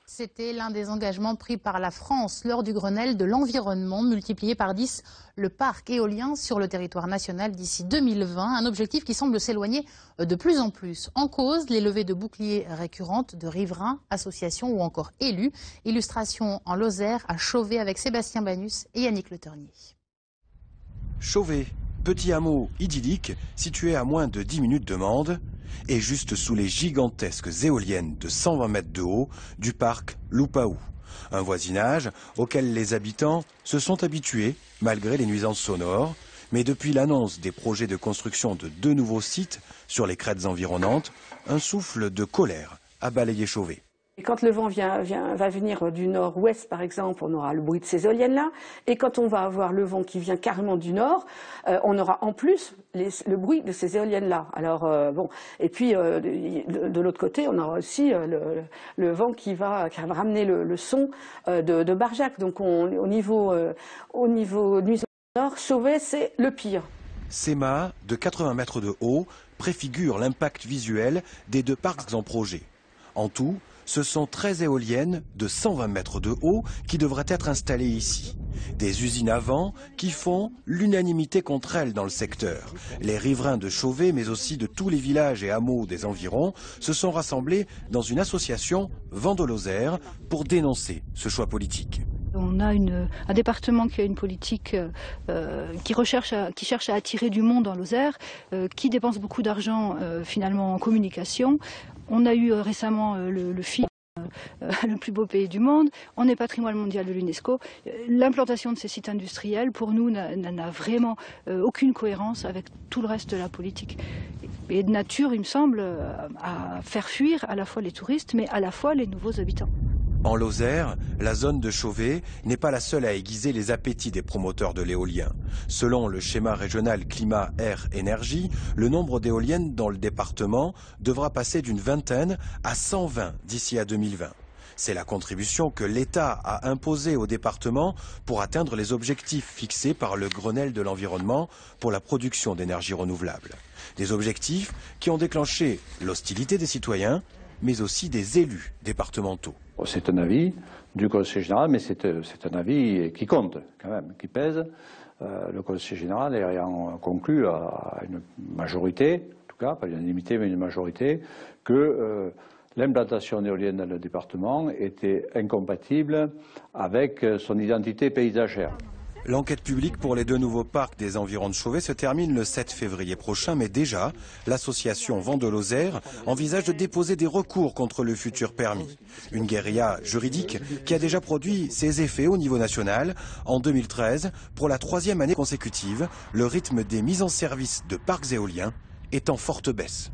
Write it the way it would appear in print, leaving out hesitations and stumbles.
C'était l'un des engagements pris par la France lors du Grenelle de l'environnement, multiplié par 10 le parc éolien sur le territoire national d'ici 2020, un objectif qui semble s'éloigner de plus en plus. En cause, les levées de boucliers récurrentes de riverains, associations ou encore élus. Illustration en Lozère à Chauvet avec Sébastien Banus et Yannick Le Ternier. Chauvet, petit hameau idyllique situé à moins de 10 minutes de Mende et juste sous les gigantesques éoliennes de 120 mètres de haut du parc Loupaou. Un voisinage auquel les habitants se sont habitués malgré les nuisances sonores. Mais depuis l'annonce des projets de construction de 2 nouveaux sites sur les crêtes environnantes, un souffle de colère a balayé Chauvet. Et quand le vent va venir du nord-ouest, par exemple, on aura le bruit de ces éoliennes-là. Et quand on va avoir le vent qui vient carrément du nord, on aura en plus le bruit de ces éoliennes-là. Alors, bon. Et puis, de l'autre côté, on aura aussi le vent qui va ramener le son de Barjac. Donc, au niveau nuisance nord, Chauvet, c'est le pire. Ces mâts de 80 mètres de haut préfigurent l'impact visuel des 2 parcs en projet. En tout, ce sont 13 éoliennes de 120 mètres de haut qui devraient être installées ici. Des usines à vent qui font l'unanimité contre elles dans le secteur. Les riverains de Chauvet, mais aussi de tous les villages et hameaux des environs, se sont rassemblés dans une association Vent de Lozère pour dénoncer ce choix politique. On a un département qui a une politique qui cherche à attirer du monde en Lozère, qui dépense beaucoup d'argent finalement en communication. On a eu récemment le film le plus beau pays du monde, on est patrimoine mondial de l'UNESCO. L'implantation de ces sites industriels, pour nous, n'a vraiment aucune cohérence avec tout le reste de la politique. Et de nature, il me semble, à faire fuir à la fois les touristes, mais à la fois les nouveaux habitants. En Lozère, la zone de Chauvet n'est pas la seule à aiguiser les appétits des promoteurs de l'éolien. Selon le schéma régional climat-air-énergie, le nombre d'éoliennes dans le département devra passer d'une vingtaine à 120 d'ici à 2020. C'est la contribution que l'État a imposée au département pour atteindre les objectifs fixés par le Grenelle de l'environnement pour la production d'énergie renouvelable. Des objectifs qui ont déclenché l'hostilité des citoyens, mais aussi des élus départementaux. C'est un avis du Conseil général, mais c'est un avis qui compte quand même, qui pèse. Le Conseil général ayant conclu à une majorité, en tout cas pas l'unanimité mais une majorité, que l'implantation éolienne dans le département était incompatible avec son identité paysagère. L'enquête publique pour les 2 nouveaux parcs des environs de Chauvet se termine le 7 février prochain, mais déjà, l'association Vent de Lozère envisage de déposer des recours contre le futur permis. Une guérilla juridique qui a déjà produit ses effets au niveau national. En 2013, pour la 3e année consécutive, le rythme des mises en service de parcs éoliens est en forte baisse.